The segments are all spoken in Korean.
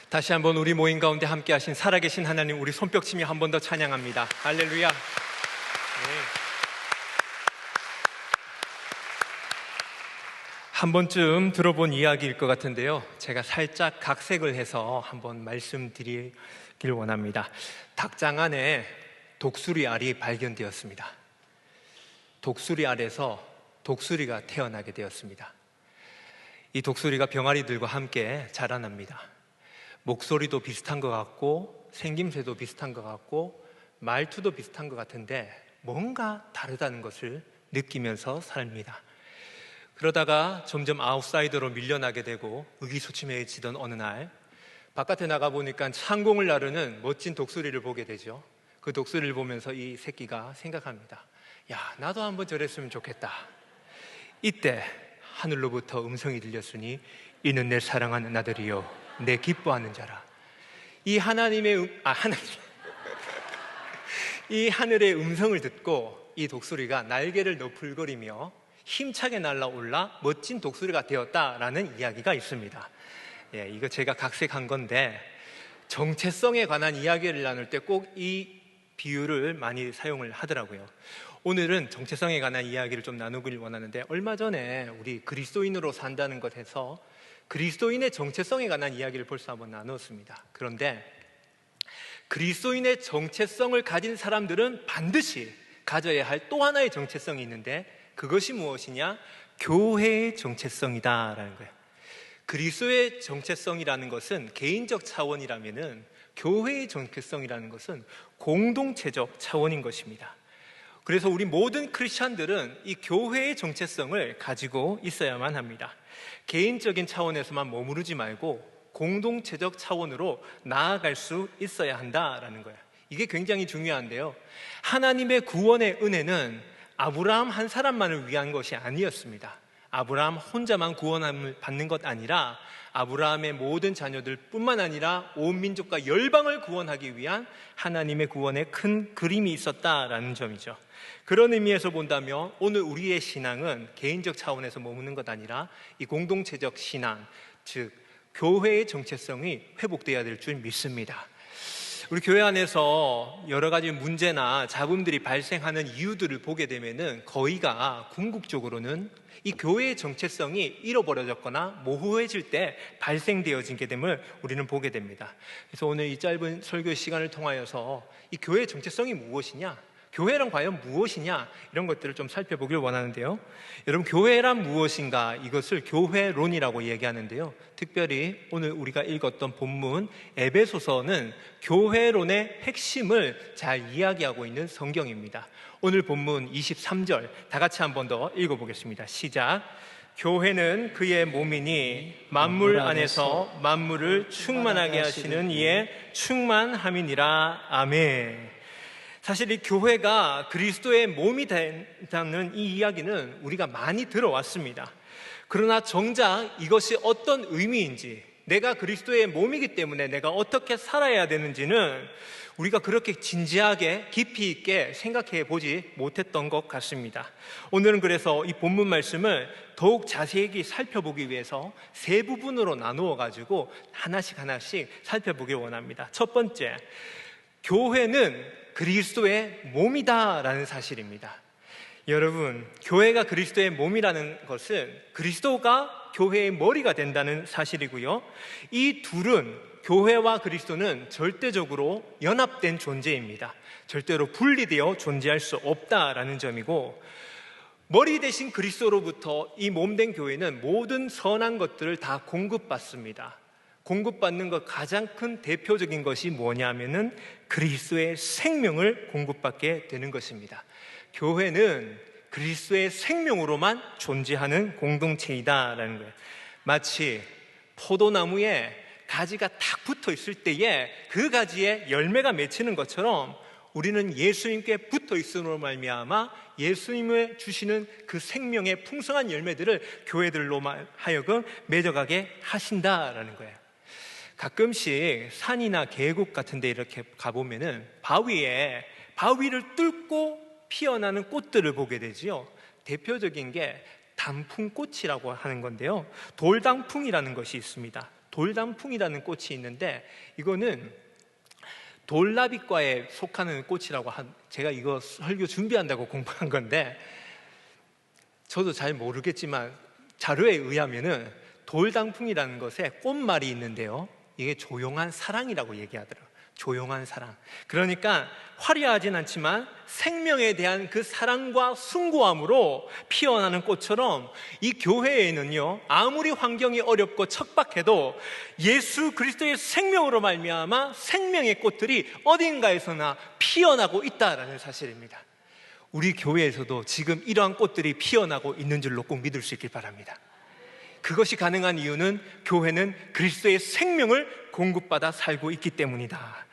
다시 한번 우리 모임 가운데 함께 하신 살아계신 하나님, 우리 손뼉치며 한 번 더 찬양합니다. 할렐루야. 네. 한 번쯤 들어본 이야기일 것 같은데요, 제가 살짝 각색을 해서 한번 말씀드리길 원합니다. 닭장 안에 독수리 알이 발견되었습니다. 독수리 알에서 독수리가 태어나게 되었습니다. 이 독수리가 병아리들과 함께 자라납니다. 목소리도 비슷한 것 같고 생김새도 비슷한 것 같고 말투도 비슷한 것 같은데 뭔가 다르다는 것을 느끼면서 삽니다. 그러다가 점점 아웃사이더로 밀려나게 되고 의기소침해지던 어느 날, 바깥에 나가보니까 상공을 나르는 멋진 독수리를 보게 되죠. 그 독수리를 보면서 이 새끼가 생각합니다. 야, 나도 한번 저랬으면 좋겠다. 이때 하늘로부터 음성이 들렸으니 이는 내 사랑하는 아들이요 내 기뻐하는 자라. 이 하나님의 이 하늘의 음성을 듣고 이 독수리가 날개를 너풀거리며 힘차게 날아올라 멋진 독수리가 되었다라는 이야기가 있습니다. 이거 제가 각색한 건데, 정체성에 관한 이야기를 나눌 때 꼭 이 비유를 많이 사용을 하더라고요. 오늘은 정체성에 관한 이야기를 좀 나누길 원하는데, 얼마 전에 우리 그리스도인으로 산다는 것에서 그리스도인의 정체성에 관한 이야기를 벌써 한번 나눴습니다. 그런데 그리스도인의 정체성을 가진 사람들은 반드시 가져야 할 또 하나의 정체성이 있는데, 그것이 무엇이냐? 교회의 정체성이다라는 거예요. 그리스도의 정체성이라는 것은 개인적 차원이라면은, 교회의 정체성이라는 것은 공동체적 차원인 것입니다. 그래서 우리 모든 크리스찬들은 이 교회의 정체성을 가지고 있어야만 합니다. 개인적인 차원에서만 머무르지 말고 공동체적 차원으로 나아갈 수 있어야 한다라는 거예요. 이게 굉장히 중요한데요, 하나님의 구원의 은혜는 아브라함 한 사람만을 위한 것이 아니었습니다. 아브라함 혼자만 구원함을 받는 것 아니라 아브라함의 모든 자녀들 뿐만 아니라 온 민족과 열방을 구원하기 위한 하나님의 구원의 큰 그림이 있었다라는 점이죠. 그런 의미에서 본다면 오늘 우리의 신앙은 개인적 차원에서 머무는 것 아니라 이 공동체적 신앙, 즉 교회의 정체성이 회복되어야 될 줄 믿습니다. 우리 교회 안에서 여러 가지 문제나 잡음들이 발생하는 이유들을 보게 되면은 거의가 궁극적으로는 이 교회의 정체성이 잃어버려졌거나 모호해질 때 발생되어지게 됨을 우리는 보게 됩니다. 그래서 오늘 이 짧은 설교 시간을 통하여서 이 교회의 정체성이 무엇이냐, 교회란 과연 무엇이냐, 이런 것들을 좀 살펴보길 원하는데요, 여러분, 교회란 무엇인가? 이것을 교회론이라고 얘기하는데요, 특별히 오늘 우리가 읽었던 본문 에베소서는 교회론의 핵심을 잘 이야기하고 있는 성경입니다. 오늘 본문 23절 다 같이 한 번 더 읽어보겠습니다. 시작. 교회는 그의 몸이니 만물 안에서 만물을 충만하게 하시는 이의 충만함이니라. 아멘. 사실 이 교회가 그리스도의 몸이 된다는 이 이야기는 우리가 많이 들어왔습니다. 그러나 정작 이것이 어떤 의미인지, 내가 그리스도의 몸이기 때문에 내가 어떻게 살아야 되는지는 우리가 그렇게 진지하게 깊이 있게 생각해 보지 못했던 것 같습니다. 오늘은 그래서 이 본문 말씀을 더욱 자세히 살펴보기 위해서 세 부분으로 나누어 가지고 하나씩 살펴보길 원합니다. 첫 번째, 교회는 그리스도의 몸이다라는 사실입니다. 여러분, 교회가 그리스도의 몸이라는 것은 그리스도가 교회의 머리가 된다는 사실이고요, 이 둘은, 교회와 그리스도는 절대적으로 연합된 존재입니다. 절대로 분리되어 존재할 수 없다라는 점이고, 머리 대신 그리스도로부터 이 몸된 교회는 모든 선한 것들을 다 공급받습니다. 공급받는 것 가장 큰 대표적인 것이 뭐냐면은 그리스도의 생명을 공급받게 되는 것입니다. 교회는 그리스도의 생명으로만 존재하는 공동체이다라는 거예요. 마치 포도나무에 가지가 딱 붙어 있을 때에 그 가지에 열매가 맺히는 것처럼 우리는 예수님께 붙어 있음으로 말미암아 예수님을 주시는 그 생명의 풍성한 열매들을 교회들로 하여금 맺어가게 하신다라는 거예요. 가끔씩 산이나 계곡 같은 데 이렇게 가보면은 바위를 뚫고 피어나는 꽃들을 보게 되지요. 대표적인 게 단풍꽃이라고 하는 건데요, 돌단풍이라는 것이 있습니다. 돌단풍이라는 꽃이 있는데, 이거는 돌나비과에 속하는 꽃이라고 제가 이거 설교 준비한다고 공부한 건데, 저도 잘 모르겠지만 자료에 의하면은 돌단풍이라는 것에 꽃말이 있는데요, 이게 조용한 사랑이라고 얘기하더라고요. 조용한 사랑. 그러니까 화려하진 않지만 생명에 대한 그 사랑과 숭고함으로 피어나는 꽃처럼, 이 교회에는요, 아무리 환경이 어렵고 척박해도 예수 그리스도의 생명으로 말미암아 생명의 꽃들이 어딘가에서나 피어나고 있다라는 사실입니다. 우리 교회에서도 지금 이러한 꽃들이 피어나고 있는 줄로 꼭 믿을 수 있길 바랍니다. 그것이 가능한 이유는 교회는 그리스도의 생명을 공급받아 살고 있기 때문이다.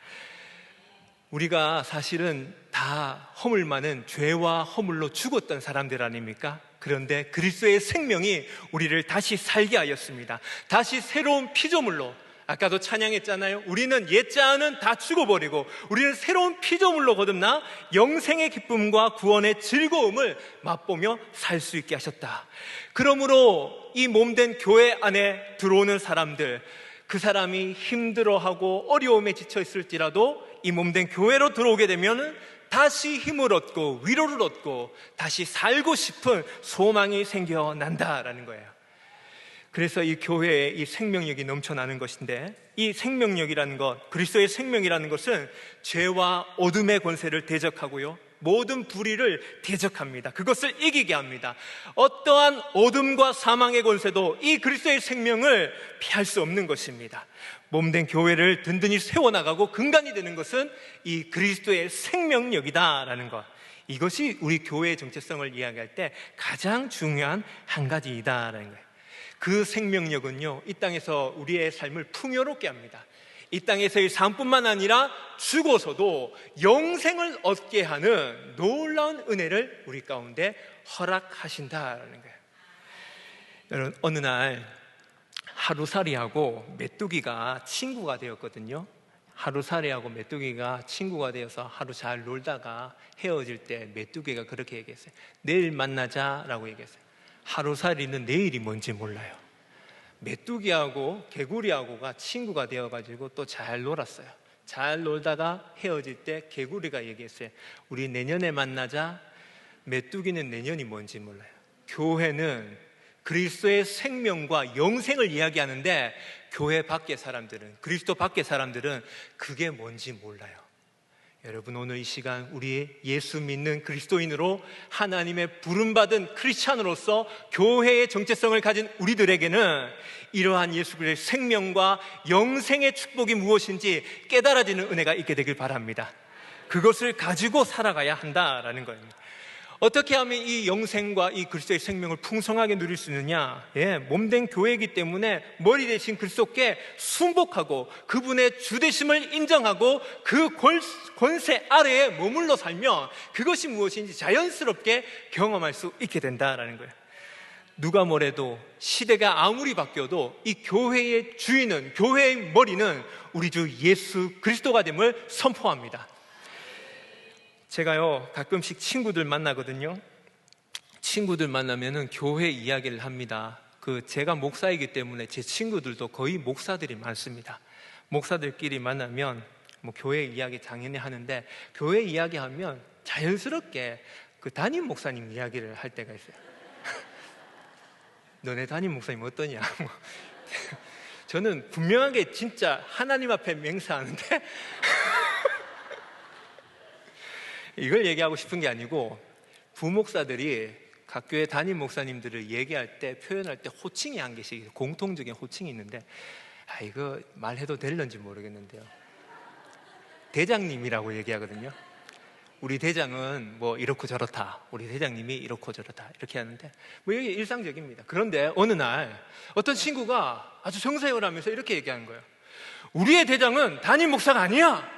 우리가 사실은 다 허물 많은 죄와 허물로 죽었던 사람들 아닙니까? 그런데 그리스도의 생명이 우리를 다시 살게 하였습니다. 다시 새로운 피조물로, 아까도 찬양했잖아요. 우리는 옛자는 다 죽어버리고 우리는 새로운 피조물로 거듭나 영생의 기쁨과 구원의 즐거움을 맛보며 살 수 있게 하셨다. 그러므로 이 몸된 교회 안에 들어오는 사람들, 그 사람이 힘들어하고 어려움에 지쳐 있을지라도 이 몸된 교회로 들어오게 되면 다시 힘을 얻고 위로를 얻고 다시 살고 싶은 소망이 생겨난다라는 거예요. 그래서 이 교회에 이 생명력이 넘쳐나는 것인데, 이 생명력이라는 것, 그리스도의 생명이라는 것은 죄와 어둠의 권세를 대적하고요, 모든 불의를 대적합니다. 그것을 이기게 합니다. 어떠한 어둠과 사망의 권세도 이 그리스도의 생명을 피할 수 없는 것입니다. 몸된 교회를 든든히 세워나가고 근간이 되는 것은 이 그리스도의 생명력이다라는 것, 이것이 우리 교회의 정체성을 이야기할 때 가장 중요한 한 가지이다라는 거예요. 그 생명력은요, 이 땅에서 우리의 삶을 풍요롭게 합니다. 이 땅에서의 삶뿐만 아니라 죽어서도 영생을 얻게 하는 놀라운 은혜를 우리 가운데 허락하신다라는 거예요. 여러분, 어느 날 하루살이하고 메뚜기가 친구가 되었거든요. 하루살이하고 메뚜기가 친구가 되어서 하루 잘 놀다가 헤어질 때 메뚜기가 그렇게 얘기했어요. 내일 만나자라고 얘기했어요. 하루살이는 내일이 뭔지 몰라요. 메뚜기하고 개구리하고가 친구가 되어가지고 또 잘 놀았어요. 잘 놀다가 헤어질 때 개구리가 얘기했어요. 우리 내년에 만나자. 메뚜기는 내년이 뭔지 몰라요. 교회는 그리스도의 생명과 영생을 이야기하는데, 교회 밖의 사람들은, 그리스도 밖의 사람들은 그게 뭔지 몰라요. 여러분, 오늘 이 시간 우리 예수 믿는 그리스도인으로 하나님의 부름받은 크리스찬으로서 교회의 정체성을 가진 우리들에게는 이러한 예수 그리스도의 생명과 영생의 축복이 무엇인지 깨달아지는 은혜가 있게 되길 바랍니다. 그것을 가지고 살아가야 한다라는 겁니다. 어떻게 하면 이 영생과 이 그리스도의 생명을 풍성하게 누릴 수 있느냐? 몸된 교회이기 때문에 머리 대신 그리스도께 순복하고 그분의 주되심을 인정하고 그 권세 아래에 머물러 살면 그것이 무엇인지 자연스럽게 경험할 수 있게 된다라는 거예요. 누가 뭐래도, 시대가 아무리 바뀌어도 이 교회의 주인은, 교회의 머리는 우리 주 예수 그리스도가 됨을 선포합니다. 제가요, 가끔씩 친구들 만나거든요. 친구들 만나면은 교회 이야기를 합니다. 제가 목사이기 때문에 제 친구들도 거의 목사들이 많습니다. 목사들끼리 만나면 뭐 교회 이야기 당연히 하는데, 교회 이야기하면 자연스럽게 그 담임 목사님 이야기를 할 때가 있어요. 너네 담임 목사님 어떠냐? 저는 분명하게 진짜 하나님 앞에 맹세하는데 이걸 얘기하고 싶은 게 아니고, 부목사들이 각 교회 담임 목사님들을 얘기할 때, 표현할 때 호칭이 한 개씩 있어요. 공통적인 호칭이 있는데, 이거 말해도 될런지 모르겠는데요, 대장님이라고 얘기하거든요. 우리 대장은 뭐 이렇고 저렇다, 우리 대장님이 이렇고 저렇다, 이렇게 하는데 뭐 이게 일상적입니다. 그런데 어느 날 어떤 친구가 아주 정색을 하면서 이렇게 얘기하는 거예요. 우리의 대장은 담임 목사가 아니야,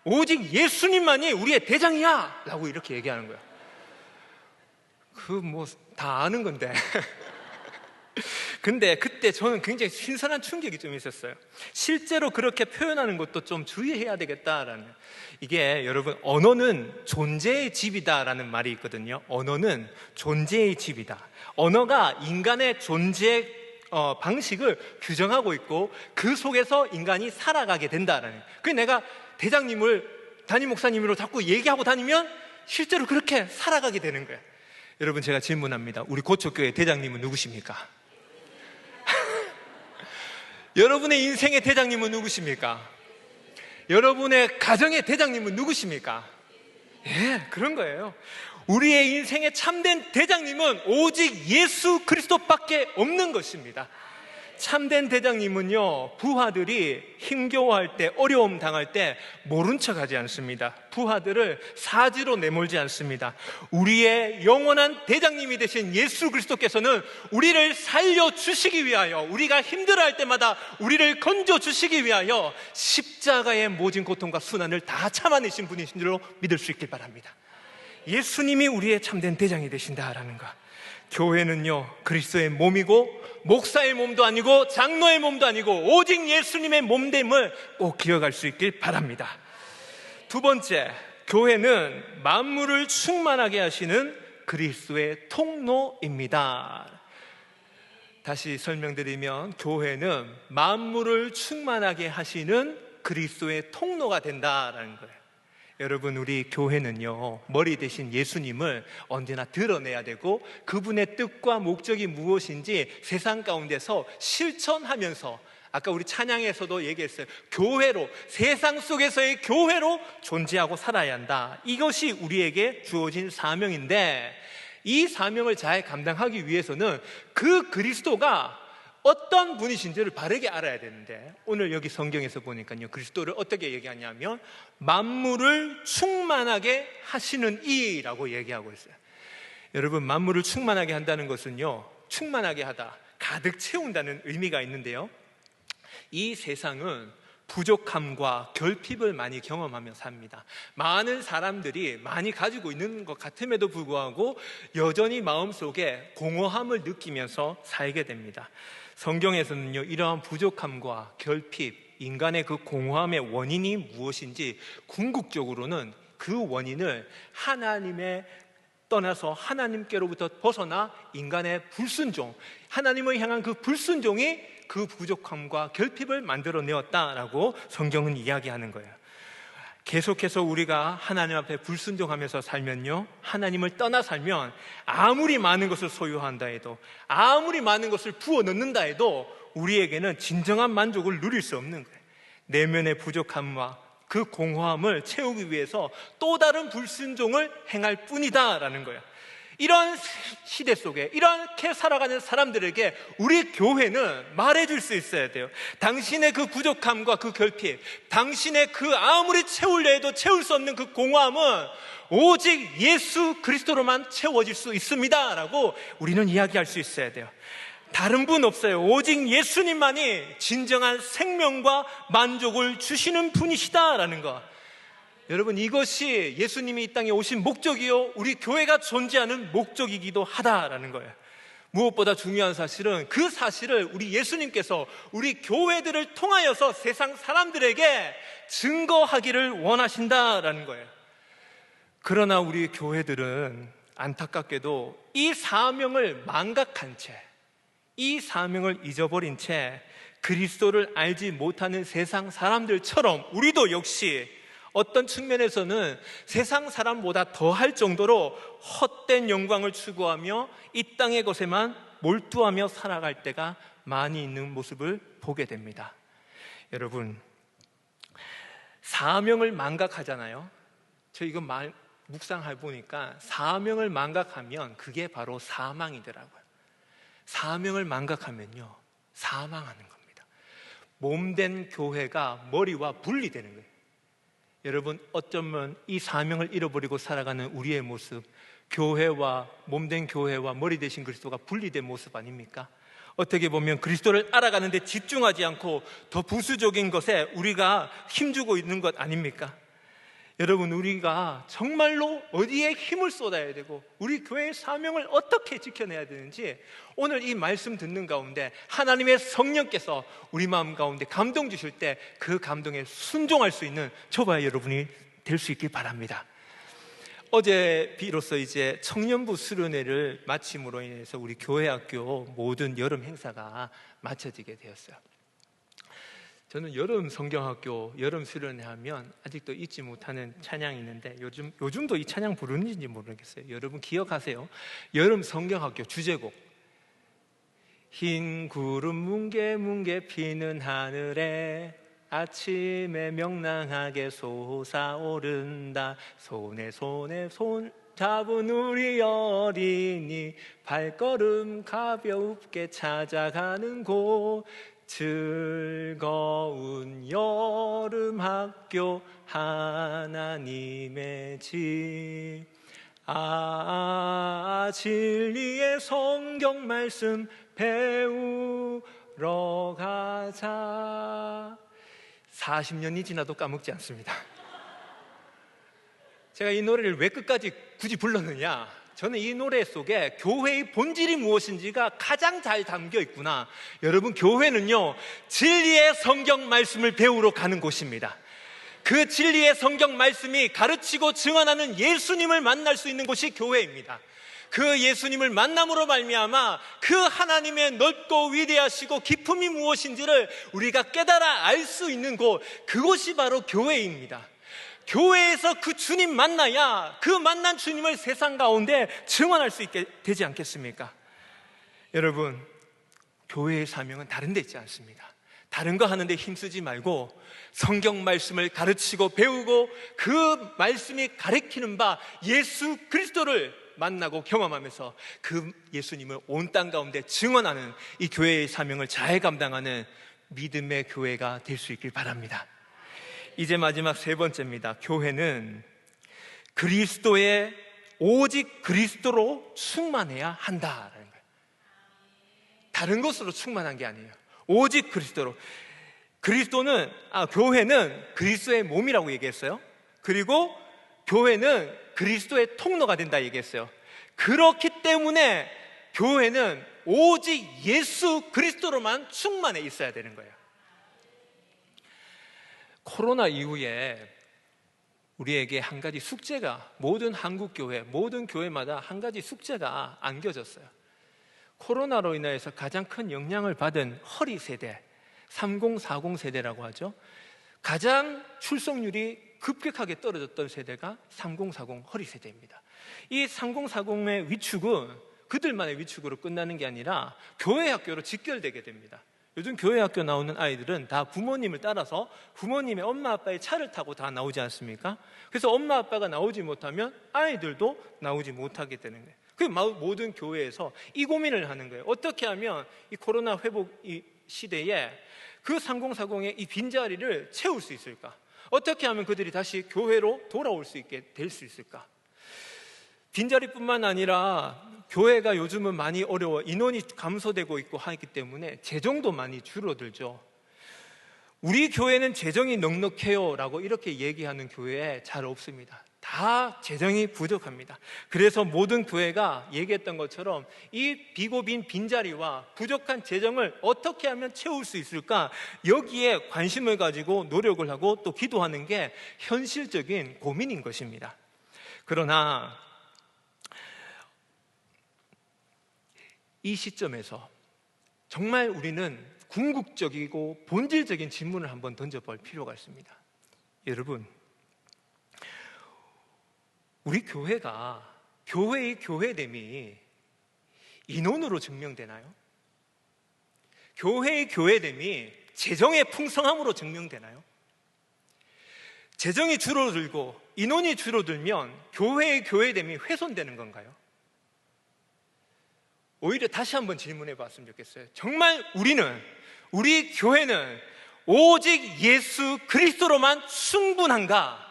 오직 예수님만이 우리의 대장이야 라고 이렇게 얘기하는 거야. 뭐 다 아는 건데 근데 그때 저는 굉장히 신선한 충격이 좀 있었어요. 실제로 그렇게 표현하는 것도 좀 주의해야 되겠다라는. 이게 여러분, 언어는 존재의 집이다라는 말이 있거든요. 언어는 존재의 집이다. 언어가 인간의 존재 방식을 규정하고 있고 그 속에서 인간이 살아가게 된다라는. 그 내가 대장님을 담임 목사님으로 자꾸 얘기하고 다니면 실제로 그렇게 살아가게 되는 거예요. 여러분, 제가 질문합니다. 우리 고척교회 대장님은 누구십니까? 여러분의 인생의 대장님은 누구십니까? 여러분의 가정의 대장님은 누구십니까? 예, 그런 거예요. 우리의 인생의 참된 대장님은 오직 예수 그리스도밖에 없는 것입니다. 참된 대장님은요, 부하들이 힘겨워할 때, 어려움 당할 때 모른 척하지 않습니다. 부하들을 사지로 내몰지 않습니다. 우리의 영원한 대장님이 되신 예수 그리스도께서는 우리를 살려주시기 위하여, 우리가 힘들어할 때마다 우리를 건져주시기 위하여 십자가의 모진 고통과 순환을 다 참아내신 분이신 줄로 믿을 수 있길 바랍니다. 예수님이 우리의 참된 대장이 되신다라는 것. 교회는요, 그리스도의 몸이고 목사의 몸도 아니고 장로의 몸도 아니고 오직 예수님의 몸됨을 꼭 기억할 수 있길 바랍니다. 두 번째, 교회는 만물을 충만하게 하시는 그리스도의 통로입니다. 다시 설명드리면 교회는 만물을 충만하게 하시는 그리스도의 통로가 된다라는 거예요. 여러분, 우리 교회는요, 머리 대신 예수님을 언제나 드러내야 되고 그분의 뜻과 목적이 무엇인지 세상 가운데서 실천하면서, 아까 우리 찬양에서도 얘기했어요. 교회로, 세상 속에서의 교회로 존재하고 살아야 한다. 이것이 우리에게 주어진 사명인데, 이 사명을 잘 감당하기 위해서는 그 그리스도가 어떤 분이신지를 바르게 알아야 되는데, 오늘 여기 성경에서 보니까요, 그리스도를 어떻게 얘기하냐면 만물을 충만하게 하시는 이라고 얘기하고 있어요. 여러분, 만물을 충만하게 한다는 것은요, 충만하게 하다, 가득 채운다는 의미가 있는데요, 이 세상은 부족함과 결핍을 많이 경험하며 삽니다. 많은 사람들이 많이 가지고 있는 것 같음에도 불구하고 여전히 마음속에 공허함을 느끼면서 살게 됩니다. 성경에서는요, 이러한 부족함과 결핍, 인간의 그 공허함의 원인이 무엇인지 궁극적으로는 그 원인을 하나님의 떠나서 하나님께로부터 벗어나 인간의 불순종, 하나님을 향한 그 불순종이 그 부족함과 결핍을 만들어내었다라고 성경은 이야기하는 거예요. 계속해서 우리가 하나님 앞에 불순종하면서 살면요, 하나님을 떠나 살면 아무리 많은 것을 소유한다 해도, 아무리 많은 것을 부어 넣는다 해도 우리에게는 진정한 만족을 누릴 수 없는 거예요. 내면의 부족함과 그 공허함을 채우기 위해서 또 다른 불순종을 행할 뿐이다라는 거예요. 이런 시대 속에 이렇게 살아가는 사람들에게 우리 교회는 말해줄 수 있어야 돼요. 당신의 그 부족함과 그 결핍, 당신의 그 아무리 채우려 해도 채울 수 없는 그 공허함은 오직 예수 그리스도로만 채워질 수 있습니다 라고 우리는 이야기할 수 있어야 돼요. 다른 분 없어요. 오직 예수님만이 진정한 생명과 만족을 주시는 분이시다라는 것. 여러분, 이것이 예수님이 이 땅에 오신 목적이요, 우리 교회가 존재하는 목적이기도 하다라는 거예요. 무엇보다 중요한 사실은 그 사실을 우리 예수님께서 우리 교회들을 통하여서 세상 사람들에게 증거하기를 원하신다라는 거예요. 그러나 우리 교회들은 안타깝게도 이 사명을 망각한 채, 이 사명을 잊어버린 채 그리스도를 알지 못하는 세상 사람들처럼 우리도 역시 어떤 측면에서는 세상 사람보다 더할 정도로 헛된 영광을 추구하며 이 땅의 것에만 몰두하며 살아갈 때가 많이 있는 모습을 보게 됩니다. 여러분, 사명을 망각하잖아요. 저 이거 묵상해 보니까 사명을 망각하면 그게 바로 사망이더라고요. 사명을 망각하면요, 사망하는 겁니다. 몸된 교회가 머리와 분리되는 거예요. 여러분, 어쩌면 이 사명을 잃어버리고 살아가는 우리의 모습, 교회와 몸된 교회와 머리 대신 그리스도가 분리된 모습 아닙니까? 어떻게 보면 그리스도를 알아가는 데 집중하지 않고 더 부수적인 것에 우리가 힘주고 있는 것 아닙니까? 여러분, 우리가 정말로 어디에 힘을 쏟아야 되고 우리 교회의 사명을 어떻게 지켜내야 되는지 오늘 이 말씀 듣는 가운데 하나님의 성령께서 우리 마음 가운데 감동 주실 때 그 감동에 순종할 수 있는 저와 여러분이 될 수 있길 바랍니다. 어제 비로소 이제 청년부 수련회를 마침으로 인해서 우리 교회학교 모든 여름 행사가 마쳐지게 되었어요. 저는 여름 성경학교 여름 수련회 하면 아직도 잊지 못하는 찬양이 있는데 요즘도 이 찬양 부르는지 모르겠어요. 여러분 기억하세요? 여름 성경학교 주제곡, 흰 구름 뭉게뭉게 피는 하늘에 아침에 명랑하게 솟아오른다. 손에 손 잡은 우리 어린이 발걸음 가볍게 찾아가는 곳, 즐거운 여름 학교 하나님의 집. 진리의 성경 말씀 배우러 가자. 40년이 지나도 까먹지 않습니다. 제가 이 노래를 왜 끝까지 굳이 불렀느냐, 저는 이 노래 속에 교회의 본질이 무엇인지가 가장 잘 담겨 있구나. 여러분, 교회는요, 진리의 성경 말씀을 배우러 가는 곳입니다. 그 진리의 성경 말씀이 가르치고 증언하는 예수님을 만날 수 있는 곳이 교회입니다. 그 예수님을 만남으로 말미암아 그 하나님의 넓고 위대하시고 기품이 무엇인지를 우리가 깨달아 알 수 있는 곳, 그곳이 바로 교회입니다. 교회에서 그 주님 만나야 그 만난 주님을 세상 가운데 증언할 수 있게 되지 않겠습니까? 여러분, 교회의 사명은 다른 데 있지 않습니다. 다른 거 하는데 힘쓰지 말고 성경 말씀을 가르치고 배우고 그 말씀이 가르치는 바 예수 그리스도를 만나고 경험하면서 그 예수님을 온 땅 가운데 증언하는 이 교회의 사명을 잘 감당하는 믿음의 교회가 될 수 있길 바랍니다. 이제 마지막 세 번째입니다. 교회는 그리스도의 오직 그리스도로 충만해야 한다라는 거예요. 다른 것으로 충만한 게 아니에요. 오직 그리스도로. 교회는 그리스도의 몸이라고 얘기했어요. 그리고 교회는 그리스도의 통로가 된다 얘기했어요. 그렇기 때문에 교회는 오직 예수 그리스도로만 충만해 있어야 되는 거예요. 코로나 이후에 우리에게 한 가지 숙제가, 모든 한국교회, 모든 교회마다 한 가지 숙제가 안겨졌어요. 코로나로 인해서 가장 큰 영향을 받은 허리 세대, 3040 세대라고 하죠. 가장 출석률이 급격하게 떨어졌던 세대가 3040 허리 세대입니다. 이 3040의 위축은 그들만의 위축으로 끝나는 게 아니라 교회 학교로 직결되게 됩니다. 요즘 교회 학교 나오는 아이들은 다 부모님을 따라서 부모님의 엄마 아빠의 차를 타고 다 나오지 않습니까? 그래서 엄마 아빠가 나오지 못하면 아이들도 나오지 못하게 되는 거예요. 그 모든 교회에서 이 고민을 하는 거예요. 어떻게 하면 이 코로나 회복 시대에 그 3040의 이 빈자리를 채울 수 있을까? 어떻게 하면 그들이 다시 교회로 돌아올 수 있게 될 수 있을까? 빈자리뿐만 아니라 교회가 요즘은 많이 어려워 인원이 감소되고 있고 하기 때문에 재정도 많이 줄어들죠. 우리 교회는 재정이 넉넉해요 라고 이렇게 얘기하는 교회 잘 없습니다. 다 재정이 부족합니다. 그래서 모든 교회가 얘기했던 것처럼 이 비고 빈 빈자리와 부족한 재정을 어떻게 하면 채울 수 있을까, 여기에 관심을 가지고 노력을 하고 또 기도하는 게 현실적인 고민인 것입니다. 그러나 이 시점에서 정말 우리는 궁극적이고 본질적인 질문을 한번 던져볼 필요가 있습니다. 여러분, 우리 교회가 교회의 교회됨이 인원으로 증명되나요? 교회의 교회됨이 재정의 풍성함으로 증명되나요? 재정이 줄어들고 인원이 줄어들면 교회의 교회됨이 훼손되는 건가요? 오히려 다시 한번 질문해 봤으면 좋겠어요. 정말 우리 교회는 오직 예수 그리스도로만 충분한가?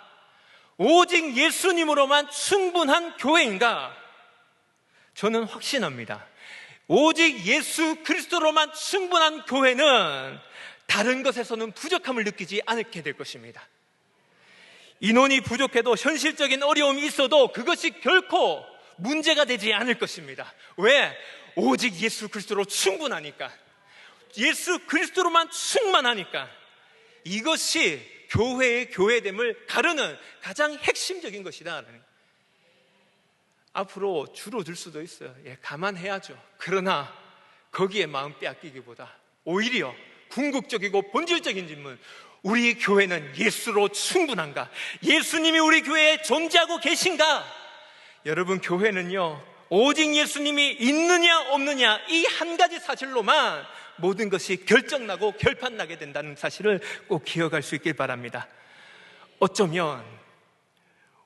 오직 예수님으로만 충분한 교회인가? 저는 확신합니다. 오직 예수 그리스도로만 충분한 교회는 다른 것에서는 부족함을 느끼지 않게 될 것입니다. 인원이 부족해도 현실적인 어려움이 있어도 그것이 결코 문제가 되지 않을 것입니다. 왜? 오직 예수 그리스도로 충분하니까, 예수 그리스도로만 충만하니까. 이것이 교회의 교회됨을 가르는 가장 핵심적인 것이다. 앞으로 줄어들 수도 있어요. 예, 감안해야죠. 그러나 거기에 마음 빼앗기기보다 오히려 궁극적이고 본질적인 질문, 우리 교회는 예수로 충분한가? 예수님이 우리 교회에 존재하고 계신가? 여러분, 교회는요 오직 예수님이 있느냐 없느냐 이 한 가지 사실로만 모든 것이 결정나고 결판나게 된다는 사실을 꼭 기억할 수 있길 바랍니다. 어쩌면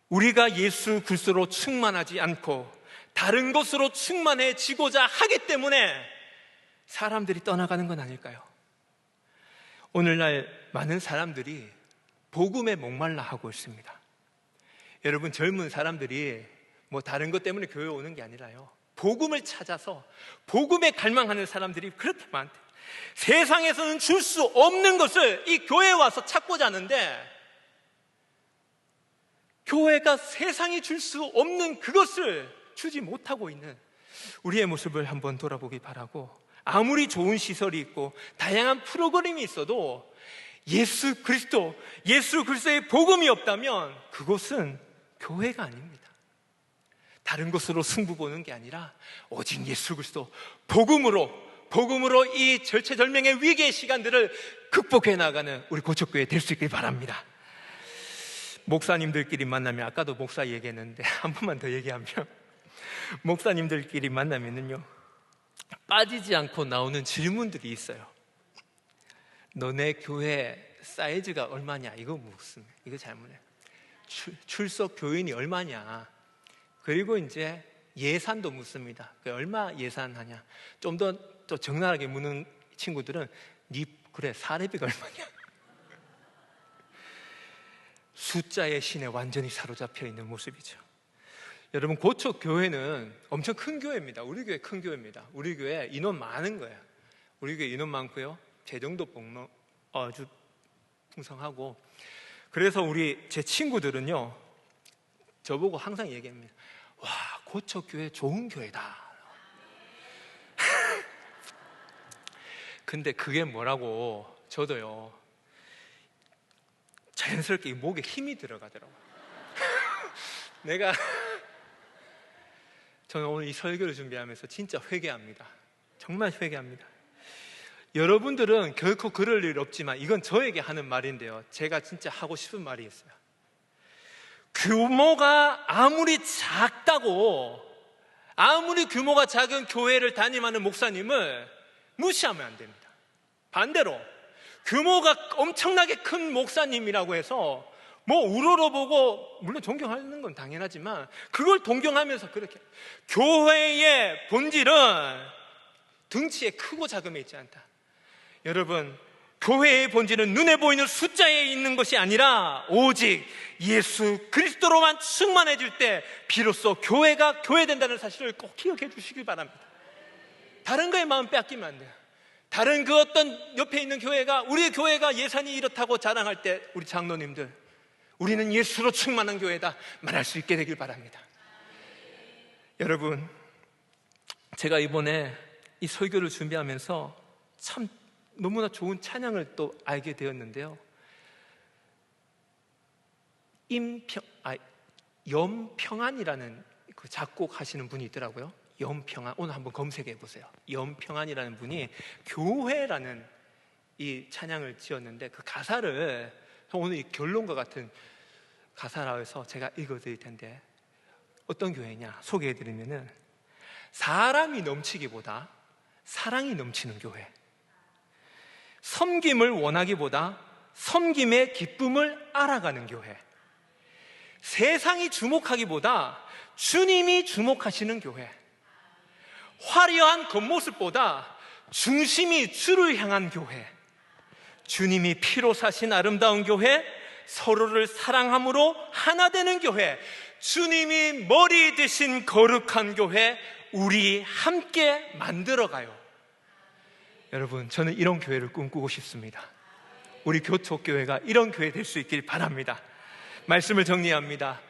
우리가 예수 그리스도로 충만하지 않고 다른 것으로 충만해지고자 하기 때문에 사람들이 떠나가는 건 아닐까요? 오늘날 많은 사람들이 복음에 목말라 하고 있습니다. 여러분, 젊은 사람들이 뭐 다른 것 때문에 교회 오는 게 아니라요, 복음을 찾아서 복음에 갈망하는 사람들이 그렇게 많대요. 세상에서는 줄 수 없는 것을 이 교회에 와서 찾고자 하는데, 교회가 세상이 줄 수 없는 그것을 주지 못하고 있는 우리의 모습을 한번 돌아보기 바라고, 아무리 좋은 시설이 있고 다양한 프로그램이 있어도 예수 그리스도의 복음이 없다면 그것은 교회가 아닙니다. 다른 것으로 승부 보는 게 아니라 오직 예수 그리스도 복음으로 이 절체절명의 위기의 시간들을 극복해 나가는 우리 고척교회 될 수 있길 바랍니다. 목사님들끼리 만나면, 아까도 목사 얘기했는데 한 번만 더 얘기하면, 목사님들끼리 만나면은요 빠지지 않고 나오는 질문들이 있어요. 너네 교회 사이즈가 얼마냐? 이거 묻습니다. 이거 잘못해. 출석 교인이 얼마냐? 그리고 이제 예산도 묻습니다. 얼마 예산하냐? 좀 더 적나라하게 묻는 친구들은 그래 사례비가 얼마냐? 숫자의 신에 완전히 사로잡혀 있는 모습이죠. 여러분, 고척 교회는 엄청 큰 교회입니다. 우리 교회 큰 교회입니다. 우리 교회 인원 많은 거예요. 우리 교회 인원 많고요, 재정도 아주 풍성하고, 그래서 제 친구들은요 저보고 항상 얘기합니다. 와, 고척 교회 좋은 교회다. 근데 그게 뭐라고 저도요 자연스럽게 목에 힘이 들어가더라고요. 저는 오늘 이 설교를 준비하면서 진짜 회개합니다. 정말 회개합니다. 여러분들은 결코 그럴 일 없지만 이건 저에게 하는 말인데요, 제가 진짜 하고 싶은 말이 있어요. 규모가 아무리 작다고, 아무리 규모가 작은 교회를 담임하는 목사님을 무시하면 안 됩니다. 반대로 규모가 엄청나게 큰 목사님이라고 해서 뭐 우러러보고, 물론 존경하는 건 당연하지만 그걸 동경하면서 그렇게, 교회의 본질은 등치에 크고 작음에 있지 않다. 여러분, 교회의 본질은 눈에 보이는 숫자에 있는 것이 아니라 오직 예수 그리스도로만 충만해질 때 비로소 교회가 교회된다는 사실을 꼭 기억해 주시길 바랍니다. 다른 거에 마음 빼앗기면 안 돼요. 다른 그 어떤 옆에 있는 교회가, 우리 교회가 예산이 이렇다고 자랑할 때 우리 장로님들, 우리는 예수로 충만한 교회다 말할 수 있게 되길 바랍니다. 여러분, 제가 이번에 이 설교를 준비하면서 참 너무나 좋은 찬양을 또 알게 되었는데요, 염평안이라는 그 작곡하시는 분이 있더라고요. 염평안, 오늘 한번 검색해 보세요. 염평안이라는 분이 교회라는 이 찬양을 지었는데, 그 가사를 오늘 이 결론과 같은 가사라 해서 제가 읽어드릴 텐데, 어떤 교회냐 소개해드리면은, 사람이 넘치기보다 사랑이 넘치는 교회, 섬김을 원하기보다 섬김의 기쁨을 알아가는 교회, 세상이 주목하기보다 주님이 주목하시는 교회, 화려한 겉모습보다 중심이 주를 향한 교회, 주님이 피로 사신 아름다운 교회, 서로를 사랑함으로 하나 되는 교회, 주님이 머리 되신 거룩한 교회, 우리 함께 만들어가요. 여러분, 저는 이런 교회를 꿈꾸고 싶습니다. 우리 교촉교회가 이런 교회 될 수 있길 바랍니다. 말씀을 정리합니다.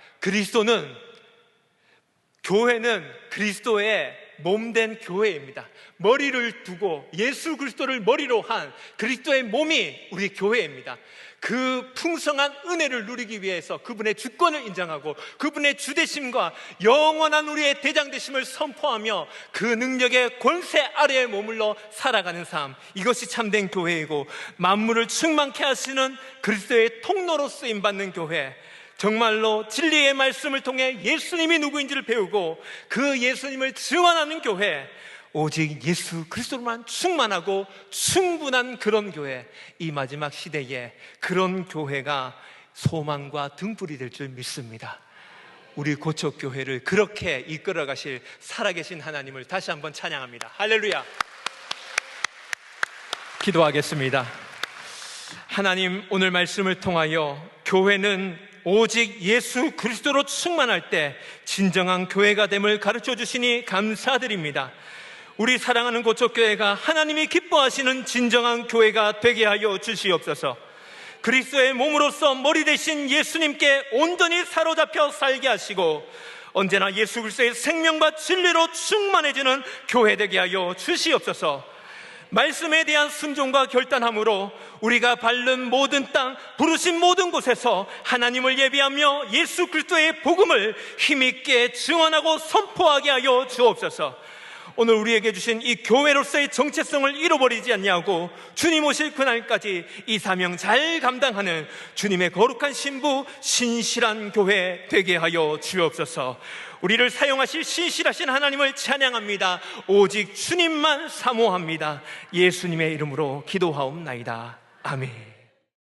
교회는 그리스도의 몸된 교회입니다. 머리를 두고 예수 그리스도를 머리로 한 그리스도의 몸이 우리 교회입니다. 그 풍성한 은혜를 누리기 위해서 그분의 주권을 인정하고 그분의 주되심과 영원한 우리의 대장되심을 선포하며 그 능력의 권세 아래에 머물러 살아가는 삶, 이것이 참된 교회이고 만물을 충만케 하시는 그리스도의 통로로 쓰임받는 교회, 정말로 진리의 말씀을 통해 예수님이 누구인지를 배우고 그 예수님을 증언하는 교회, 오직 예수 그리스도로만 충만하고 충분한 그런 교회, 이 마지막 시대에 그런 교회가 소망과 등불이 될 줄 믿습니다. 우리 고척교회를 그렇게 이끌어 가실 살아계신 하나님을 다시 한번 찬양합니다. 할렐루야. 기도하겠습니다. 하나님, 오늘 말씀을 통하여 교회는 오직 예수 그리스도로 충만할 때 진정한 교회가 됨을 가르쳐 주시니 감사드립니다. 우리 사랑하는 고척교회가 하나님이 기뻐하시는 진정한 교회가 되게 하여 주시옵소서. 그리스도의 몸으로서 머리 되신 예수님께 온전히 사로잡혀 살게 하시고 언제나 예수 그리스도의 생명과 진리로 충만해지는 교회 되게 하여 주시옵소서. 말씀에 대한 순종과 결단함으로 우리가 밟는 모든 땅, 부르신 모든 곳에서 하나님을 예비하며 예수 그리스도의 복음을 힘있게 증언하고 선포하게 하여 주옵소서. 오늘 우리에게 주신 이 교회로서의 정체성을 잃어버리지 않냐고 주님 오실 그날까지 이 사명 잘 감당하는 주님의 거룩한 신부, 신실한 교회 되게 하여 주옵소서. 우리를 사용하실 신실하신 하나님을 찬양합니다. 오직 주님만 사모합니다. 예수님의 이름으로 기도하옵나이다. 아멘.